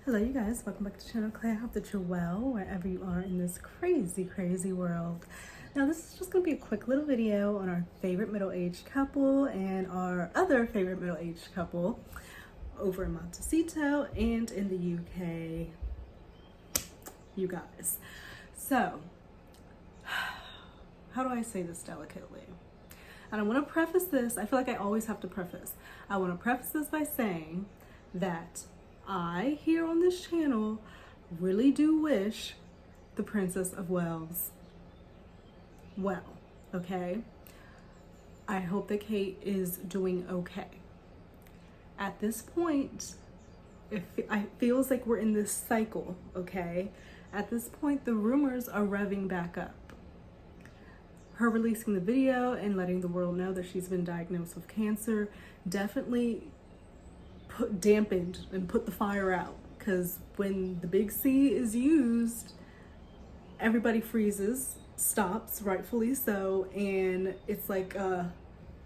Hello you guys, welcome back to the channel. Claire, I hope that you're well wherever you are in this crazy world. Now this is just going to be a quick little video on our favorite middle-aged couple and our other favorite middle-aged couple over in Montecito and in the UK, you guys. So, how do I say this delicately? And I want to preface this, I feel like I always have to preface. I want to preface this by saying that I, here on this channel, really do wish the Princess of Wales well, okay? I hope that Kate is doing okay. At this point, it feels like we're in this cycle, okay? At this point, the rumors are revving back up. Her releasing the video and letting the world know that she's been diagnosed with cancer definitely dampened and put the fire out, because when the big C is used, everybody freezes, stops, rightfully so, and it's like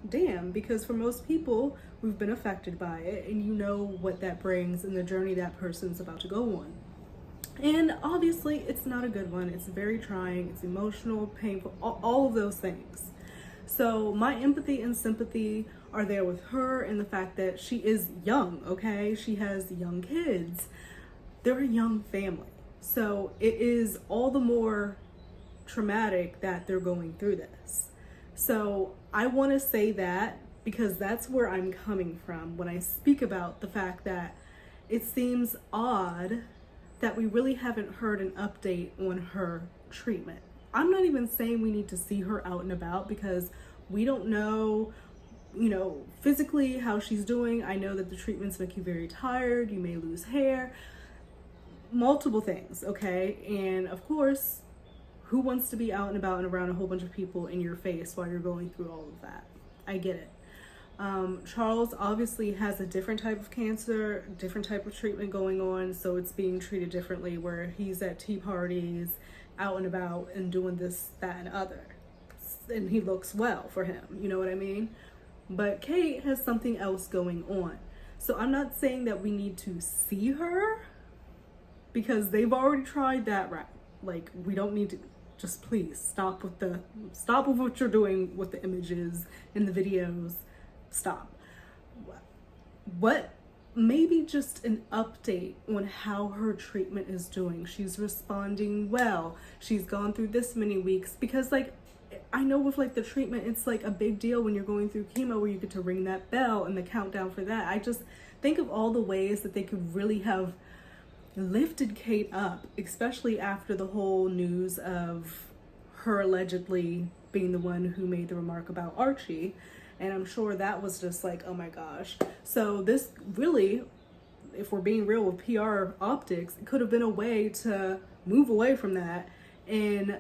damn, because for most people we've been affected by it, and you know what that brings and the journey that person's about to go on. And obviously it's not a good one. It's very trying, it's emotional, painful, all of those things. So my empathy and sympathy are there with her, and the fact that she is young, okay? She has young kids. They're a young family. So it is all the more traumatic that they're going through this. So I want to say that because that's where I'm coming from when I speak about the fact that it seems odd that we really haven't heard an update on her treatment. I'm not even saying we need to see her out and about, because we don't know, you know, physically how she's doing. I know that the treatments make you very tired. You may lose hair, multiple things, okay? And of course, who wants to be out and about and around a whole bunch of people in your face while you're going through all of that? I get it. Charles obviously has a different type of cancer, different type of treatment going on, so it's being treated differently, where he's at tea parties, out and about, and doing this, that, and other. And he looks well for him, you know what I mean? But Kate has something else going on. So I'm not saying that we need to see her, because they've already tried that route. Like, we don't need to, just please stop with what you're doing with the images and the videos. Stop. What, maybe just an update on how her treatment is doing. She's responding well. She's gone through this many weeks, because like, I know with like the treatment, it's like a big deal when you're going through chemo, where you get to ring that bell and the countdown for that. I just think of all the ways that they could really have lifted Kate up, especially after the whole news of her allegedly being the one who made the remark about Archie. And I'm sure that was just like, oh my gosh. So this really, if we're being real with PR optics, it could have been a way to move away from that and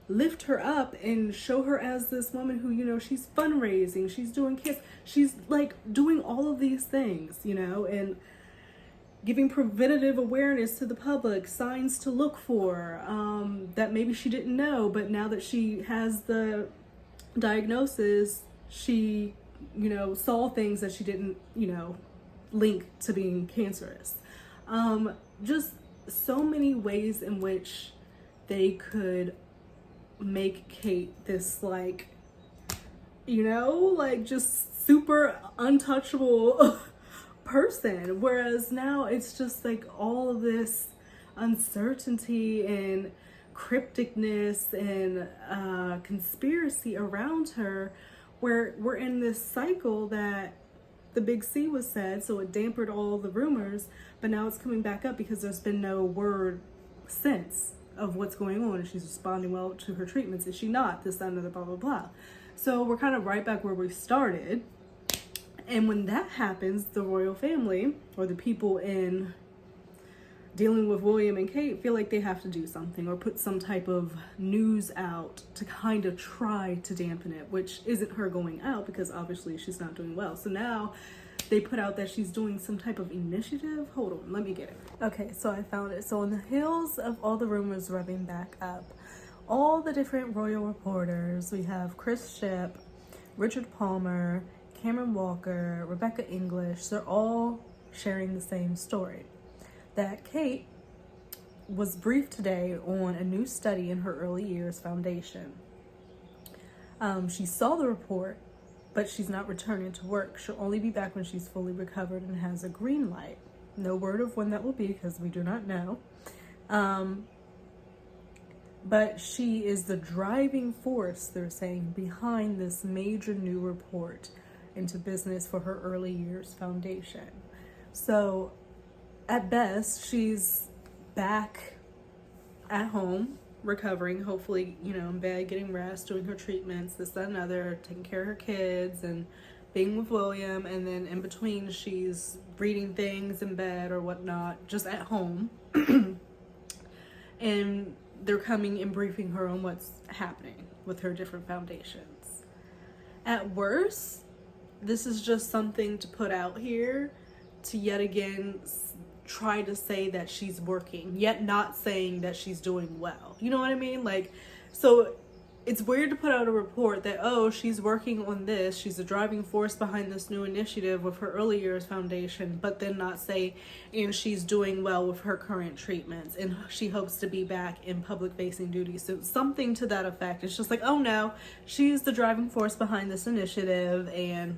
lift her up and show her as this woman who, you know, she's fundraising, she's doing kids, she's like doing all of these things, you know, and giving preventative awareness to the public, signs to look for, that maybe she didn't know, but now that she has the diagnosis, she, you know, saw things that she didn't, you know, link to being cancerous. Just so many ways in which they could make Kate this, like, you know, like just super untouchable person, whereas now it's just like all of this uncertainty and crypticness and conspiracy around her, where we're in this cycle that the big C was said, so it dampened all the rumors, but now it's coming back up because there's been no word since of what's going on. She's responding well to her treatments. Is she not? This, that, and the blah, blah, blah. So we're kind of right back where we started. And when that happens, the royal family, or the people in dealing with William and Kate, feel like they have to do something or put some type of news out to kind of try to dampen it, which isn't her going out, because obviously she's not doing well. So now they put out that she's doing some type of initiative. Hold on, let me get it. Okay, so I found it. So on the heels of all the rumors revving back up, all the different royal reporters, we have Chris Shipp, Richard Palmer, Cameron Walker, Rebecca English, they're all sharing the same story. that Kate was briefed today on a new study in her early years foundation. She saw the report, but she's not returning to work. She'll only be back when she's fully recovered and has a green light. No word of when that will be because we do not know. But she is the driving force, they're saying, behind this major new report into business for her early years foundation. So at best, she's back at home, recovering, hopefully, in bed, getting rest, doing her treatments, this, that, and other, taking care of her kids and being with William. And then in between, she's reading things in bed or whatnot, just at home. And they're coming and briefing her on what's happening with her different foundations. At worst, this is just something to put out here to yet again try to say that she's working, yet not saying that she's doing well. You know what I mean? Like, so it's weird to put out a report that, oh, she's working on this, she's a driving force behind this new initiative with her early years foundation, but then not say, and she's doing well with her current treatments, and she hopes to be back in public facing duties. So something to that effect. It's just like, oh no, she's the driving force behind this initiative, and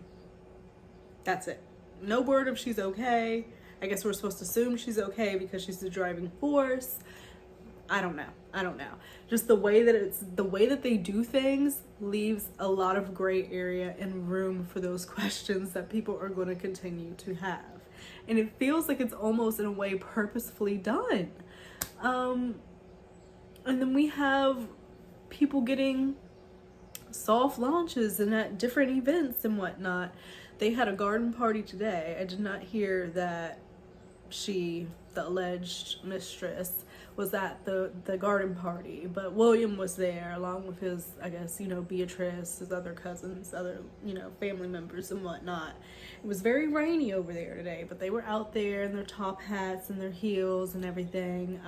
that's it. No word if she's okay. I guess we're supposed to assume she's okay because she's the driving force. I don't know. Just the way that they do things leaves a lot of gray area and room for those questions that people are going to continue to have. And it feels like it's almost in a way purposefully done. And then we have people getting soft launches and at different events and whatnot. They had a garden party today. I did not hear that the alleged mistress, was at the garden party, but William was there along with his, I guess, Beatrice, his other cousins, other, family members and whatnot. It was very rainy over there today, but they were out there in their top hats and their heels and everything,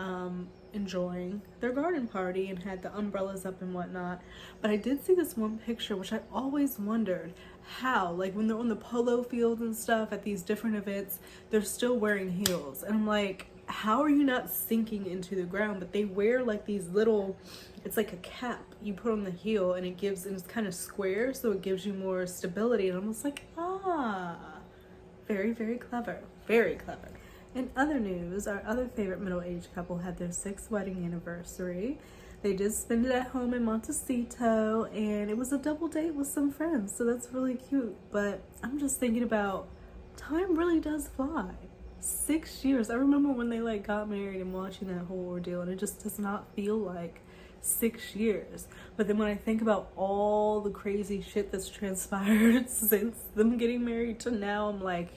enjoying their garden party and had the umbrellas up and whatnot. But I did see this one picture, which I always wondered how, like when they're on the polo field and stuff at these different events, they're still wearing heels. And I'm like, how are you not sinking into the ground? But they wear like these little, it's like a cap you put on the heel, and it's kind of square, so it gives you more stability. And I'm just like, very, very clever. Very clever. In other news, our other favorite middle-aged couple had their 6th wedding anniversary. They did spend it at home in Montecito, and it was a double date with some friends, so that's really cute. But I'm just thinking about, time really does fly. 6 years. I remember when they got married and watching that whole ordeal, and it just does not feel like 6 years. But then when I think about all the crazy shit that's transpired since them getting married to now, I'm like,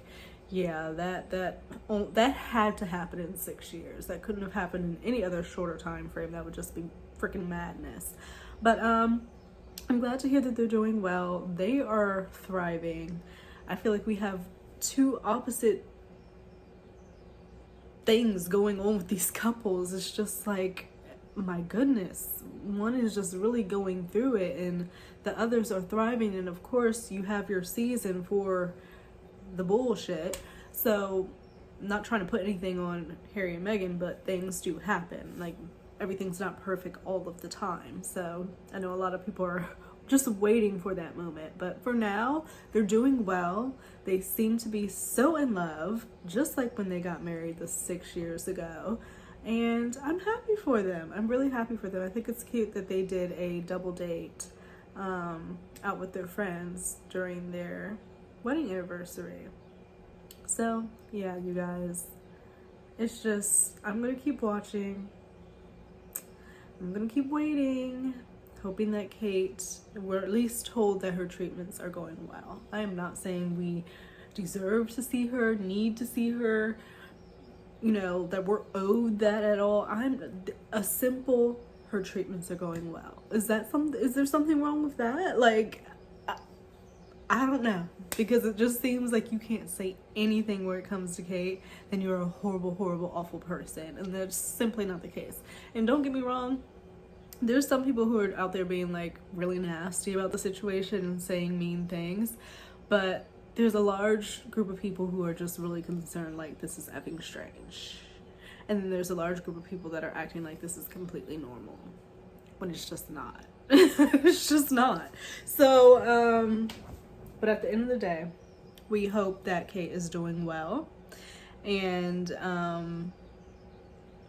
yeah, that had to happen in 6 years. That couldn't have happened in any other shorter time frame. That would just be freaking madness. But I'm glad to hear that they're doing well. They are thriving. I feel like we have two opposite things going on with these couples. It's just like, my goodness, one is just really going through it and the others are thriving. And of course you have your season for the bullshit. So I'm not trying to put anything on Harry and Meghan, but things do happen. Like, everything's not perfect all of the time. So I know a lot of people are just waiting for that moment, but for now they're doing well. They seem to be so in love, just like when they got married 6 years ago, and I'm happy for them. I'm really happy for them. I think it's cute that they did a double date out with their friends during their wedding anniversary. So yeah, you guys, it's just, I'm gonna keep watching, I'm gonna keep waiting, hoping that Kate, we're at least told that her treatments are going well. I am not saying we deserve to see her, need to see her, that we're owed that at all. A simple, her treatments are going well. Is there something wrong with that? Like, I don't know, because it just seems like you can't say anything where it comes to Kate, then you're a horrible, horrible, awful person, and that's simply not the case. And don't get me wrong, there's some people who are out there being really nasty about the situation and saying mean things, but there's a large group of people who are just really concerned, this is effing strange. And then there's a large group of people that are acting like this is completely normal, when it's just not. It's just not. So, but at the end of the day, we hope that Kate is doing well, and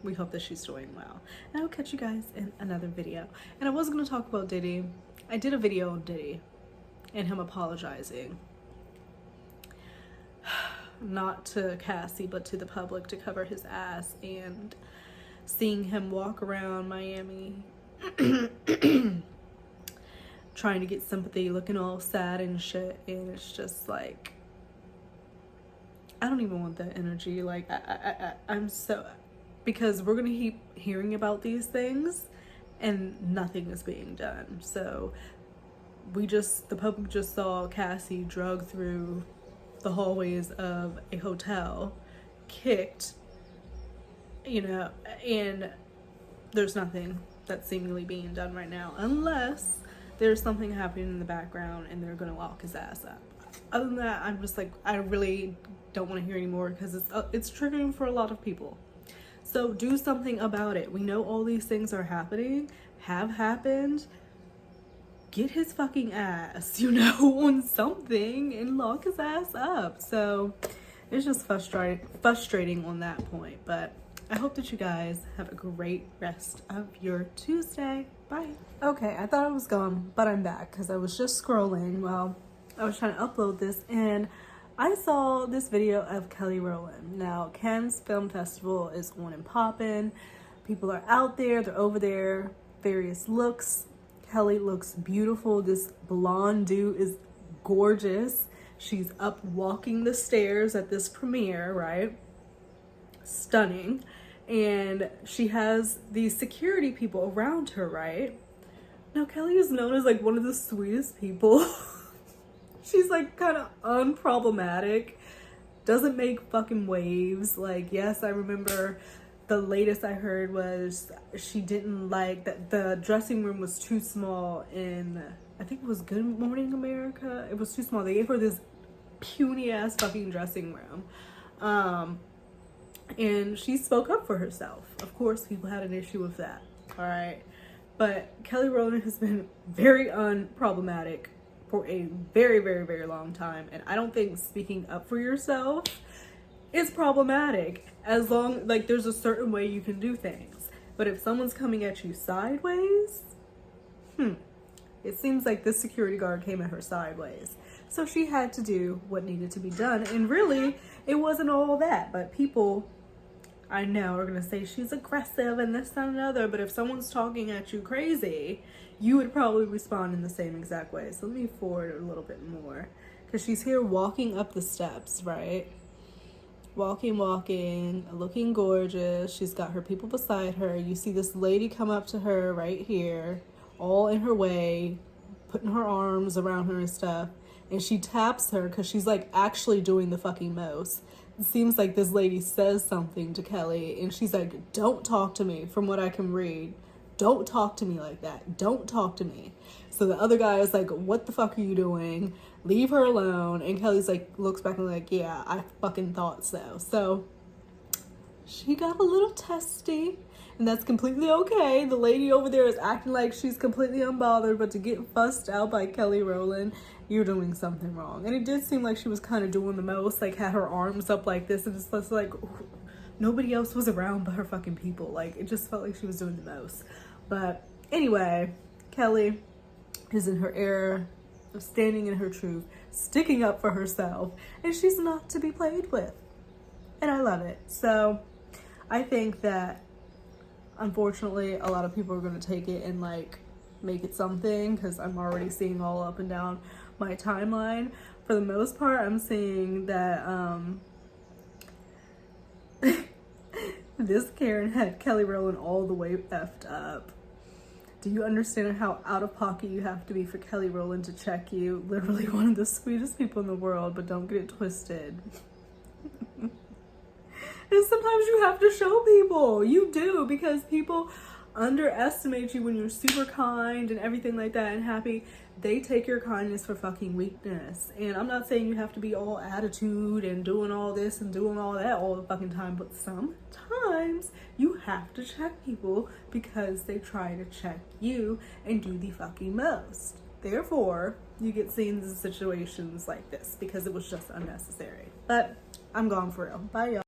we hope that she's doing well. And I'll catch you guys in another video. And I was going to talk about Diddy. I did a video on Diddy and him apologizing, not to Cassie but to the public, to cover his ass, and seeing him walk around Miami trying to get sympathy, looking all sad and shit. And it's just like, I don't even want that energy. Like, I'm so, because we're gonna keep hearing about these things and nothing is being done. So the public just saw Cassie drug through the hallways of a hotel, kicked, you know, and there's nothing that's seemingly being done right now, unless there's something happening in the background and they're gonna lock his ass up. Other than that, I'm just like, I really don't want to hear anymore, because it's triggering for a lot of people. So do something about it. We know all these things are happening, have happened. Get his fucking ass, you know, on something and lock his ass up. So it's just frustrating on that point. But I hope that you guys have a great rest of your Tuesday. Bye. Okay, I thought I was gone, but I'm back because I was just scrolling while I was trying to upload this, and I saw this video of Kelly Rowland. Now, Cannes Film Festival is on and popping. People are out there, they're over there, various looks. Kelly looks beautiful. This blonde dude is gorgeous. She's up walking the stairs at this premiere, right? Stunning. And she has these security people around her, right? Now, Kelly is known as like one of the sweetest people. She's like kind of unproblematic, doesn't make fucking waves. Like, yes, I remember the latest I heard was she didn't like that the dressing room was too small in, I think it was Good Morning America. It was too small. They gave her this puny ass fucking dressing room. And she spoke up for herself. Of course, people had an issue with that. All right. But Kelly Rowland has been very unproblematic for a very, very, very long time. And I don't think speaking up for yourself is problematic, as long, like, there's a certain way you can do things. But if someone's coming at you sideways, it seems like this security guard came at her sideways. So she had to do what needed to be done. And really, it wasn't all that. But people, I know, are going to say she's aggressive and this, that, and another. But if someone's talking at you crazy, you would probably respond in the same exact way. So let me forward a little bit more. Because she's here walking up the steps, right? Walking, looking gorgeous. She's got her people beside her. You see this lady come up to her right here, all in her way, putting her arms around her and stuff. And she taps her because she's like actually doing the fucking most. It seems like this lady says something to Kelly and she's like, don't talk to me, from what I can read. Don't talk to me like that. Don't talk to me. So the other guy is like, what the fuck are you doing? Leave her alone. And Kelly's like, looks back and like, yeah, I fucking thought so. So she got a little testy, and that's completely okay. The lady over there is acting like she's completely unbothered, but to get fussed out by Kelly Rowland, you're doing something wrong. And it did seem like she was kind of doing the most, like had her arms up like this, and it's just like nobody else was around but her fucking people. Like, it just felt like she was doing the most. But anyway, Kelly is in her era of standing in her truth, sticking up for herself, and she's not to be played with. And I love it. So I think that unfortunately a lot of people are going to take it and like make it something, because I'm already seeing all up and down my timeline. For the most part, I'm seeing that this Karen had Kelly Rowland all the way effed up. Do you understand how out of pocket you have to be for Kelly Rowland to check you? Literally one of the sweetest people in the world, but don't get it twisted. And sometimes you have to show people. You do, because people underestimate you when you're super kind and everything like that and happy. They take your kindness for fucking weakness. And I'm not saying you have to be all attitude and doing all this and doing all that all the fucking time, but sometimes you have to check people because they try to check you and do the fucking most. Therefore, you get seen in situations like this because it was just unnecessary. But I'm gone for real. Bye, y'all.